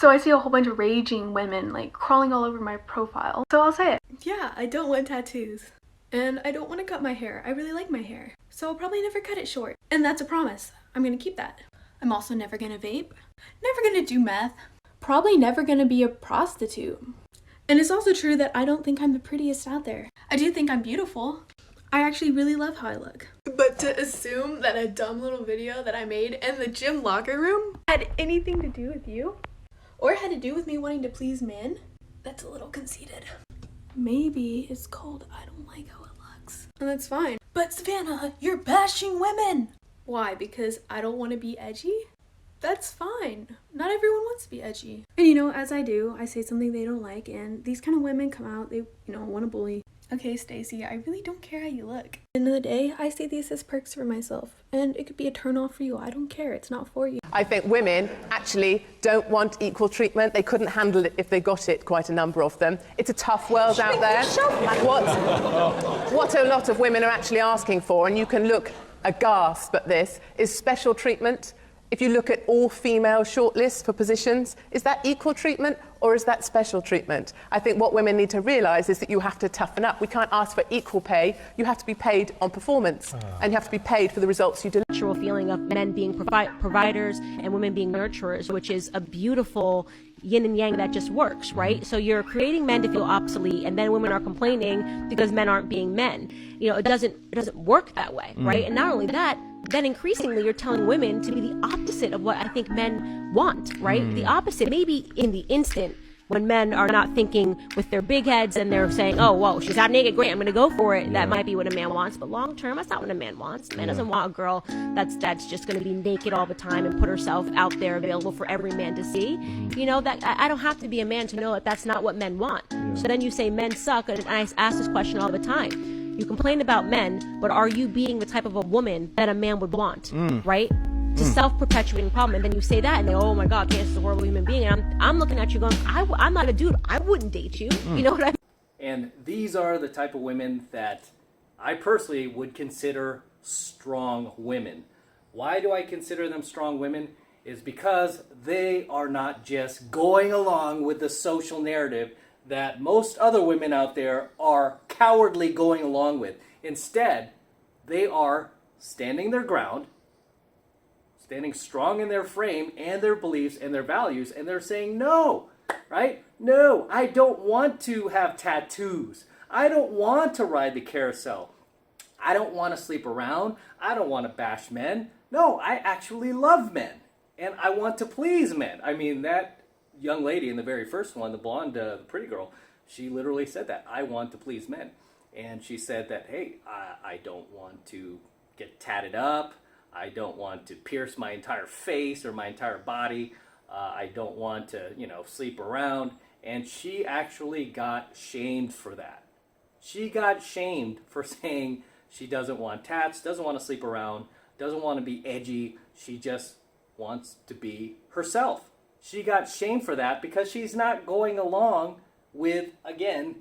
So I see a whole bunch of raging women like crawling all over my profile. So I'll say it. Yeah, I don't want tattoos. And I don't want to cut my hair. I really like my hair. So I'll probably never cut it short. And that's a promise. I'm gonna keep that. I'm also never gonna vape. Never gonna do meth. Probably never gonna be a prostitute. And it's also true that I don't think I'm the prettiest out there. I do think I'm beautiful. I actually really love how I look. But to assume that a dumb little video that I made in the gym locker room had anything to do with you, or had to do with me wanting to please men, that's a little conceited. Maybe it's called I don't like how it looks. And that's fine. But Savannah, you're bashing women! Why? Because I don't want to be edgy? That's fine. Not everyone wants to be edgy. And you know, as I do, I say something they don't like, and these kind of women come out, they, want to bully. Okay, Stacey, I really don't care how you look. At the end of the day, I see these as perks for myself, and it could be a turn off for you. I don't care. It's not for you. I think women actually don't want equal treatment. They couldn't handle it if they got it, quite a number of them. It's a tough world out there. What a lot of women are actually asking for, and you can look aghast at this, is special treatment. If you look at all female shortlists for positions, is that equal treatment or is that special treatment? I think what women need to realise is that you have to toughen up. We can't ask for equal pay. You have to be paid on performance, and you have to be paid for the results you deliver. Natural feeling of men being providers and women being nurturers, which is a beautiful yin and yang that just works, right? So you're creating men to feel obsolete, and then women are complaining because men aren't being men. It doesn't work that way, right? And not only that, then increasingly you're telling women to be the opposite of what I think men want, right? The opposite, maybe in the instant when men are not thinking with their big heads and they're saying, oh, whoa, she's half naked, great, I'm going to go for it. That might be what a man wants, but long term, that's not what a man wants. A man doesn't want a girl that's just going to be naked all the time and put herself out there available for every man to see. That I don't have to be a man to know that that's not what men want. So then you say men suck, and I ask this question all the time. You complain about men, but are you being the type of a woman that a man would want, right? It's a self-perpetuating problem. And then you say that, and they, oh my God, Candace is a horrible human being. And I'm looking at you going, I'm not a dude. I wouldn't date you. You know what I mean? And these are the type of women that I personally would consider strong women. Why do I consider them strong women? Is because they are not just going along with the social narrative that most other women out there are cowardly going along with. Instead, they are standing their ground, standing strong in their frame and their beliefs and their values, and they're saying no, right? No, I don't want to have tattoos. I don't want to ride the carousel. I don't want to sleep around. I don't want to bash men. No, I actually love men, and I want to please men. I mean, that young lady in the very first one, the blonde, the pretty girl, she literally said that. I want to please men. And she said that, hey, I don't want to get tatted up. I don't want to pierce my entire face or my entire body. I don't want to, sleep around. And she actually got shamed for that. She got shamed for saying she doesn't want tats, doesn't want to sleep around, doesn't want to be edgy. She just wants to be herself. She got shamed for that because she's not going along with, again,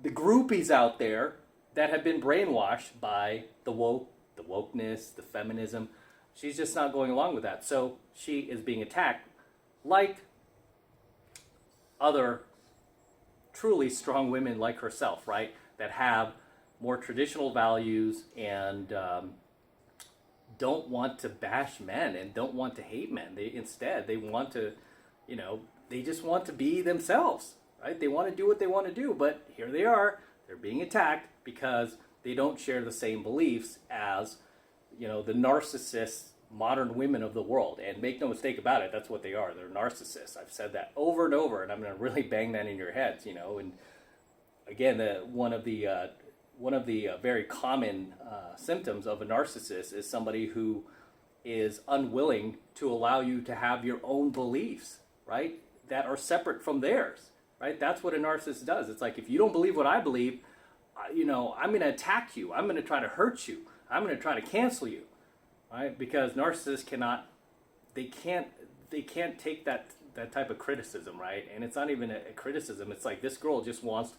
the groupies out there that have been brainwashed by the wokeness, the feminism. She's just not going along with that. So she is being attacked like other truly strong women like herself, right? That have more traditional values and don't want to bash men and don't want to hate men. Instead, they want to, they just want to be themselves, right? They want to do what they want to do, but here they are. They're being attacked because they don't share the same beliefs as, the narcissists, modern women of the world. And make no mistake about it, that's what they are. They're narcissists. I've said that over and over, and I'm going to really bang that in your heads, And again, one of the very common symptoms of a narcissist is somebody who is unwilling to allow you to have your own beliefs, right? That are separate from theirs, right? That's what a narcissist does. It's like, if you don't believe what I believe, I'm going to attack you. I'm going to try to hurt you. I'm going to try to cancel you, right? Because narcissists can't take that type of criticism, right? And it's not even a criticism. It's like, this girl just wants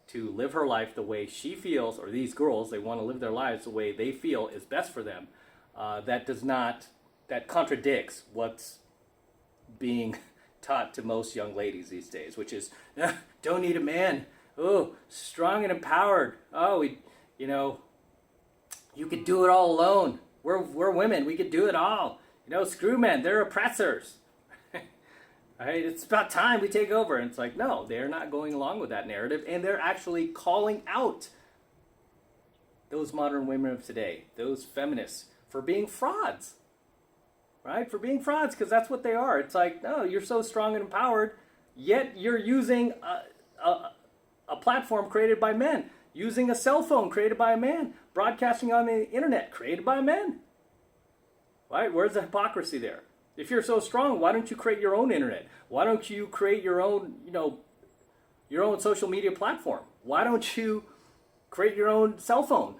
to live her life the way she feels, or these girls, they want to live their lives the way they feel is best for them. That contradicts what's being taught to most young ladies these days, which is, don't need a man. Oh, strong and empowered. Oh, you could do it all alone. We're women. We could do it all. Screw men. They're oppressors. Right? It's about time we take over. And it's like, no, they're not going along with that narrative. And they're actually calling out those modern women of today, those feminists, for being frauds. Right? For being frauds, because that's what they are. It's like, no, you're so strong and empowered, yet you're using a platform created by men, using a cell phone created by a man, broadcasting on the internet created by men. Right? Where's the hypocrisy there? If you're so strong, why don't you create your own internet? Why don't you create your own, your own social media platform? Why don't you create your own cell phone?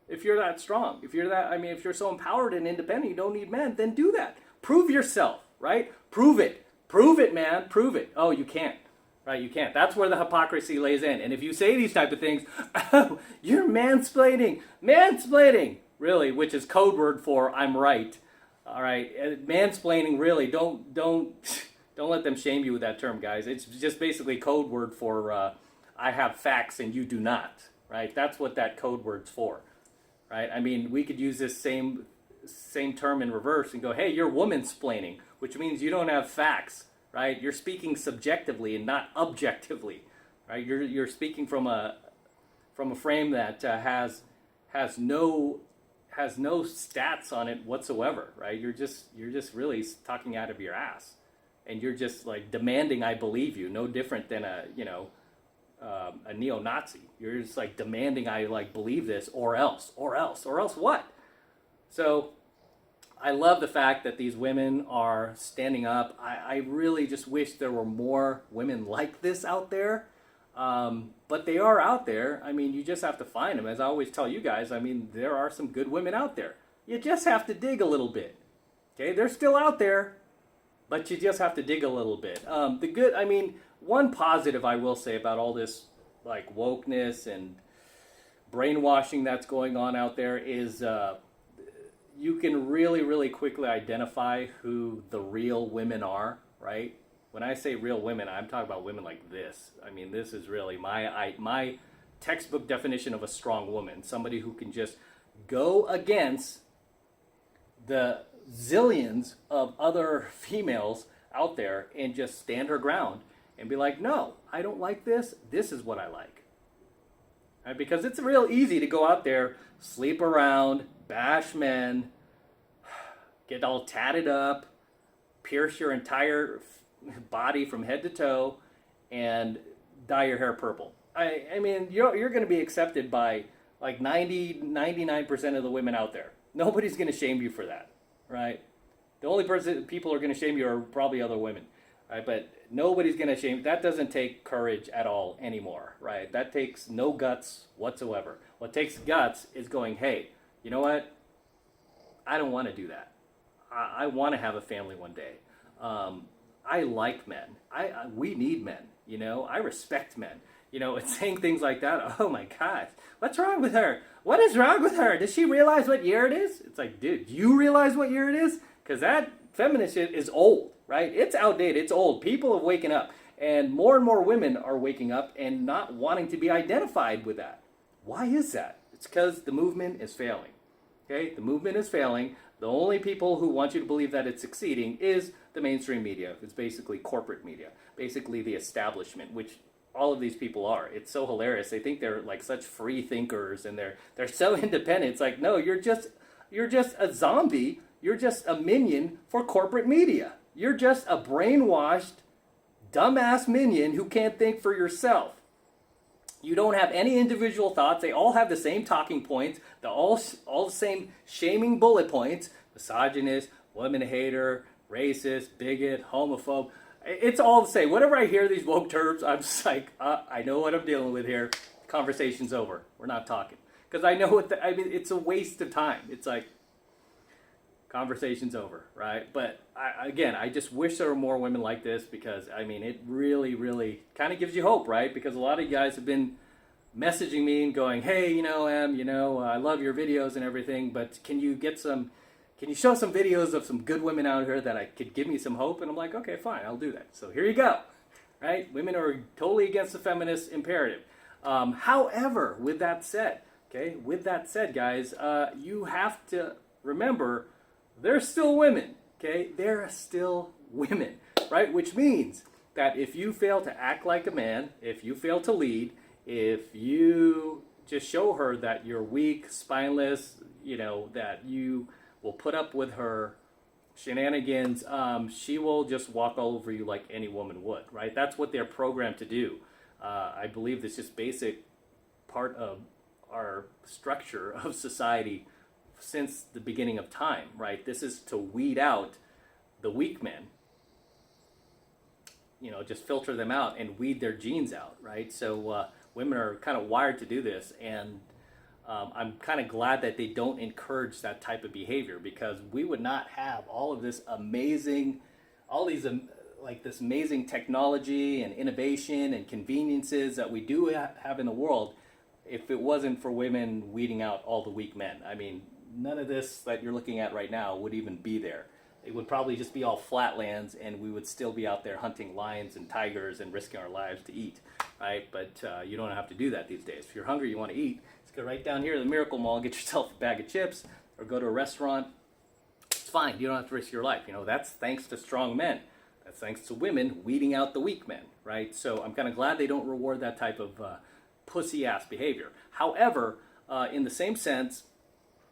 If you're that strong, if you're so empowered and independent, you don't need men, then do that. Prove yourself, right? Prove it. Prove it, man. Prove it. Oh, you can't. Right? You can't. That's where the hypocrisy lays in. And if you say these type of things, oh, you're mansplaining. Mansplaining, really, which is code word for I'm right. All right, mansplaining, really, don't let them shame you with that term, guys. It's just basically code word for I have facts and you do not, right? That's what that code word's for, right? I mean, we could use this same term in reverse and go, hey, you're womansplaining, which means you don't have facts, right? You're speaking subjectively and not objectively, right? You're speaking from a frame that has no stats on it whatsoever, right? You're just really talking out of your ass, and you're just like demanding I believe you, no different than a neo-Nazi. You're just like demanding I believe this or else what? So I love the fact that these women are standing up. I really just wish there were more women like this out there. But they are out there. I mean, you just have to find them. As I always tell you guys, I mean, there are some good women out there. You just have to dig a little bit. Okay, they're still out there, but you just have to dig a little bit. One positive I will say about all this wokeness and brainwashing that's going on out there is you can really, really quickly identify who the real women are, right? When I say real women, I'm talking about women like this. I mean, this is really my textbook definition of a strong woman. Somebody who can just go against the zillions of other females out there and just stand her ground and be like, no, I don't like this. This is what I like. Right? Because it's real easy to go out there, sleep around, bash men, get all tatted up, pierce your entire body from head to toe, and dye your hair purple. I mean, you're going to be accepted by 99% of the women out there. Nobody's going to shame you for that, right? The only people are going to shame you are probably other women, right? But nobody's going to shame. That doesn't take courage at all anymore, right? That takes no guts whatsoever. What takes guts is going, hey, you know what? I don't want to do that. I want to have a family one day. I like men. We need men. I respect men. And saying things like that. Oh my gosh, what's wrong with her? What is wrong with her? Does she realize what year it is? It's like, dude, do you realize what year it is? Because that feminist shit is old, right? It's outdated. It's old. People have waken up, and more women are waking up and not wanting to be identified with that. Why is that? It's because the movement is failing. Okay, the movement is failing. The only people who want you to believe that it's succeeding is the mainstream media. It's basically corporate media, basically the establishment, which all of these people are. It's so hilarious. They think they're such free thinkers, and they're so independent. It's like, no, you're just a zombie. You're just a minion for corporate media. You're just a brainwashed, dumbass minion who can't think for yourself. You don't have any individual thoughts. They all have the same talking points. They're all the same shaming bullet points. Misogynist, woman hater, racist, bigot, homophobe. It's all the same. Whenever I hear these woke terms, I'm just like, I know what I'm dealing with here. Conversation's over. We're not talking. Because I know it's a waste of time. It's like, conversation's over, right? But I just wish there were more women like this, because it really, really kind of gives you hope, right? Because a lot of you guys have been messaging me and going, hey, I love your videos and everything, but can you get some can you show some videos of some good women out here that I could give me some hope? And I'm like, okay, fine, I'll do that. So here you go, right? Women are totally against the feminist imperative. However, with that said, guys, you have to remember they're still women, okay? They're still women, right? Which means that if you fail to act like a man, if you fail to lead, if you just show her that you're weak, spineless, that you will put up with her shenanigans, she will just walk all over you like any woman would, right? That's what they're programmed to do. I believe this is basic part of our structure of society since the beginning of time, right? This is to weed out the weak men, just filter them out and weed their genes out, right? So women are kind of wired to do this, and I'm kind of glad that they don't encourage that type of behavior, because we would not have all of this amazing, this amazing technology and innovation and conveniences that we do have in the world if it wasn't for women weeding out all the weak men. I mean, none of this that you're looking at right now would even be there. It would probably just be all flatlands, and we would still be out there hunting lions and tigers and risking our lives to eat, right? But you don't have to do that these days. If you're hungry, you want to eat, just go right down here to the Miracle Mall, get yourself a bag of chips, or go to a restaurant. It's fine. You don't have to risk your life. That's thanks to strong men. That's thanks to women weeding out the weak men, right? So I'm kind of glad they don't reward that type of pussy-ass behavior. However, in the same sense,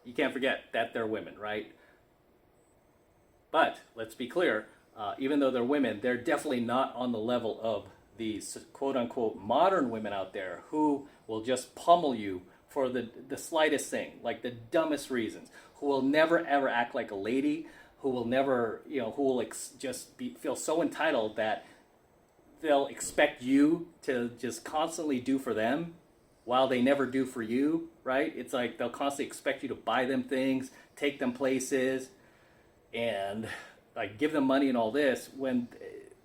you can't forget that they're women, right? But let's be clear, even though they're women, they're definitely not on the level of these quote-unquote modern women out there who will just pummel you for the slightest thing, like the dumbest reasons, who will never ever act like a lady, who will never, who will feel so entitled that they'll expect you to just constantly do for them while they never do for you, right? It's like they'll constantly expect you to buy them things, take them places, and like give them money and all this when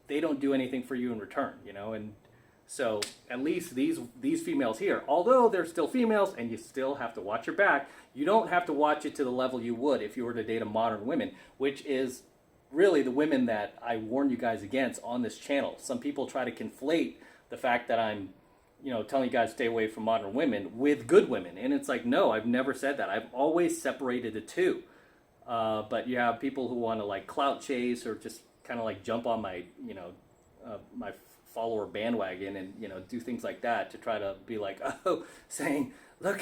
they don't do anything for you in return, and so at least these females here, although they're still females and you still have to watch your back, you don't have to watch it to the level you would if you were to date a modern woman, which is really the women that I warn you guys against on this channel. Some people try to conflate the fact that I'm telling you guys to stay away from modern women with good women, and it's like, no, I've never said that. I've always separated the two. But you have people who want to like clout chase or just kind of like jump on my, my follower bandwagon and, do things like that to try to be like, saying, look,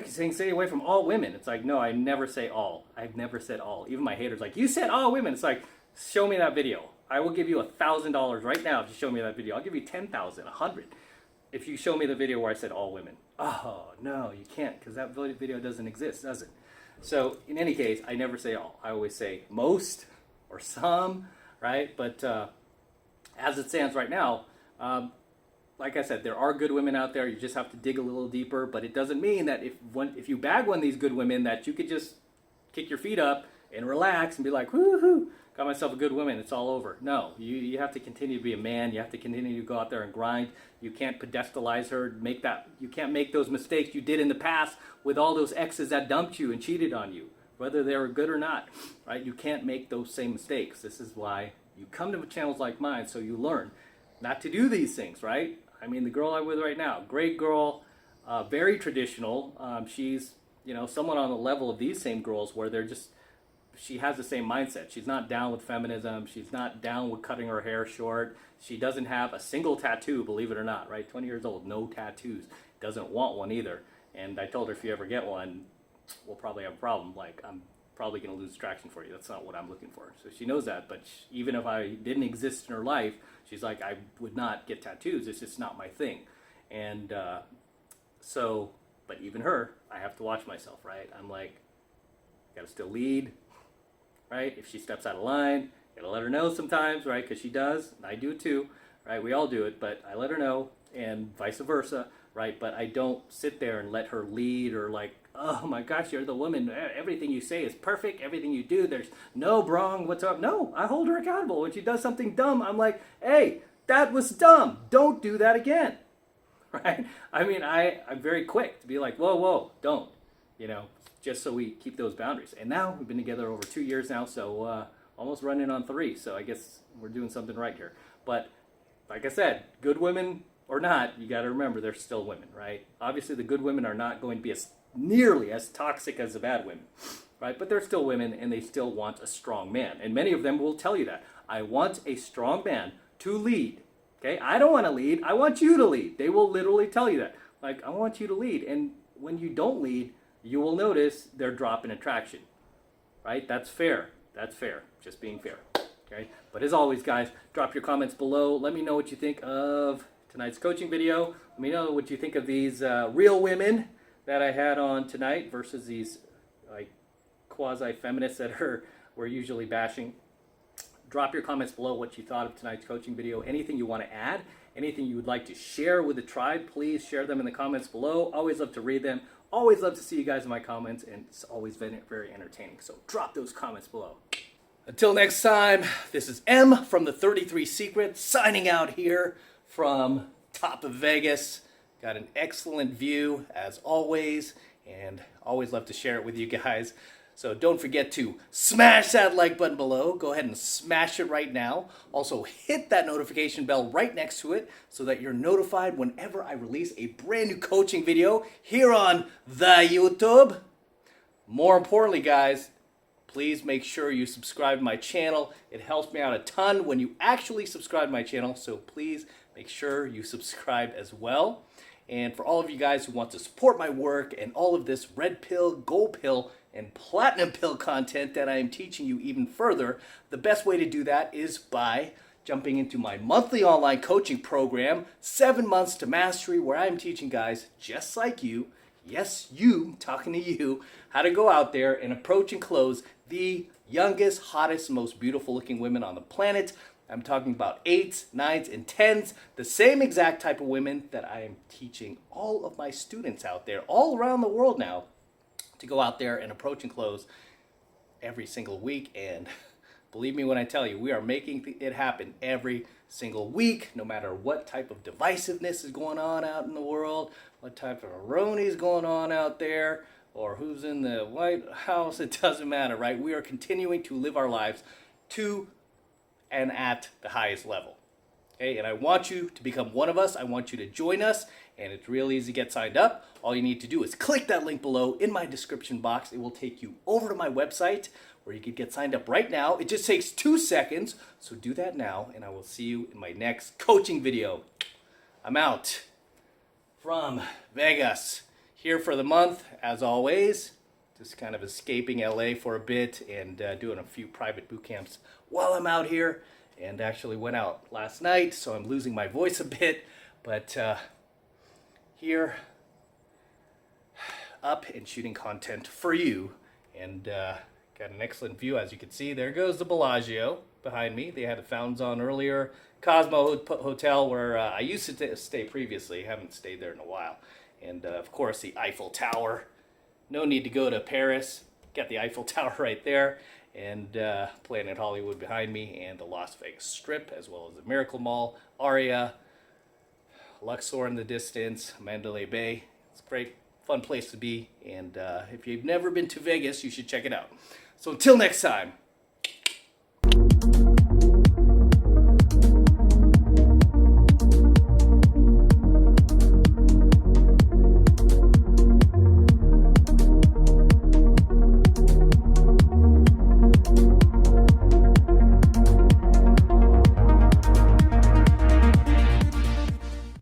saying stay away from all women. It's like, no, I never say all. I've never said all. Even my haters like, you said all women. It's like, show me that video. I will give you $1,000 right now if you show me that video. I'll give you 10,000, 100. If you show me the video where I said all women. Oh, no, you can't, because that video doesn't exist, does it? So in any case, I never say all. I always say most or some, right? But as it stands right now, like I said, there are good women out there. You just have to dig a little deeper. But it doesn't mean that if you bag one of these good women that you could just kick your feet up and relax and be like, woohoo, got myself a good woman, it's all over. No, you have to continue to be a man. You have to continue to go out there and grind. You can't pedestalize her. You can't make those mistakes you did in the past with all those exes that dumped you and cheated on you, whether they were good or not, right? You can't make those same mistakes. This is why you come to channels like mine, so you learn not to do these things, right? I mean, the girl I'm with right now, great girl, very traditional. She's, somewhat on the level of these same girls where she has the same mindset. She's not down with feminism. She's not down with cutting her hair short. She doesn't have a single tattoo, believe it or not, right? 20 years old, no tattoos. Doesn't want one either. And I told her, if you ever get one, we'll probably have a problem. Like, I'm probably going to lose traction for you. That's not what I'm looking for. So she knows that. But even if I didn't exist in her life, she's like, I would not get tattoos. It's just not my thing. And but even her, I have to watch myself, right? I'm like, got to still lead. Right? If she steps out of line, you gotta let her know sometimes, right? Because she does, and I do it too, right? We all do it, but I let her know, and vice versa, right? But I don't sit there and let her lead or like, oh my gosh, you're the woman. Everything you say is perfect. Everything you do, there's no wrong whatsoever. No, I hold her accountable. When she does something dumb, I'm like, hey, that was dumb. Don't do that again, right? I mean, I'm very quick to be like, whoa, don't, just so we keep those boundaries. And now we've been together over 2 years now, so almost running on 3. So I guess we're doing something right here. But like I said, good women or not, you got to remember they're still women, right? Obviously, the good women are not going to be nearly as toxic as the bad women, right? But they're still women, and they still want a strong man. And many of them will tell you that. I want a strong man to lead. Okay, I don't want to lead. I want you to lead. They will literally tell you that. Like, I want you to lead. And when you don't lead, you will notice their drop in attraction, right? That's fair. That's fair. Just being fair. Okay. But as always, guys, drop your comments below. Let me know what you think of tonight's coaching video. Let me know what you think of these real women that I had on tonight versus these like quasi-feminists that we're usually bashing. Drop your comments below what you thought of tonight's coaching video. Anything you want to add, anything you would like to share with the tribe, please share them in the comments below. Always love to read them. Always love to see you guys in my comments, and it's always been very entertaining. So drop those comments below. Until next time, this is M from the 33 Secrets, signing out here from top of Vegas. Got an excellent view, as always, and always love to share it with you guys. So don't forget to smash that like button below. Go ahead and smash it right now. Also hit that notification bell right next to it so that you're notified whenever I release a brand new coaching video here on the YouTube. More importantly, guys, please make sure you subscribe to my channel. It helps me out a ton when you actually subscribe to my channel. So please make sure you subscribe as well. And for all of you guys who want to support my work and all of this red pill, gold pill, and platinum pill content that I am teaching you even further, the best way to do that is by jumping into my monthly online coaching program, 7 Months to Mastery, where I am teaching guys just like you, yes, you, talking to you, how to go out there and approach and close the youngest, hottest, most beautiful looking women on the planet. I'm talking about 8s, 9s, and 10s, the same exact type of women that I am teaching all of my students out there, all around the world now, to go out there and approach and close every single week. And believe me when I tell you, we are making it happen every single week, no matter what type of divisiveness is going on out in the world, what type of erroneous is going on out there, or who's in the White House, it doesn't matter, right? We are continuing to live our lives to and at the highest level. Okay, and I want you to become one of us. I want you to join us, and it's real easy to get signed up. All you need to do is click that link below in my description box. It will take you over to my website where you can get signed up right now. It just takes 2 seconds, so do that now, and I will see you in my next coaching video. I'm out from Vegas, here for the month, as always. Just kind of escaping LA for a bit and doing a few private boot camps while I'm out here. And actually went out last night, so I'm losing my voice a bit. But here, up and shooting content for you. And got an excellent view, as you can see. There goes the Bellagio behind me. They had the fountains on earlier. Cosmo Hotel, where I used to stay previously. Haven't stayed there in a while. And of course, the Eiffel Tower. No need to go to Paris. Got the Eiffel Tower right there. And Planet Hollywood behind me, and the Las Vegas Strip, as well as the Miracle Mall, Aria, Luxor in the distance, Mandalay Bay. It's a great, fun place to be. And if you've never been to Vegas, you should check it out. So until next time,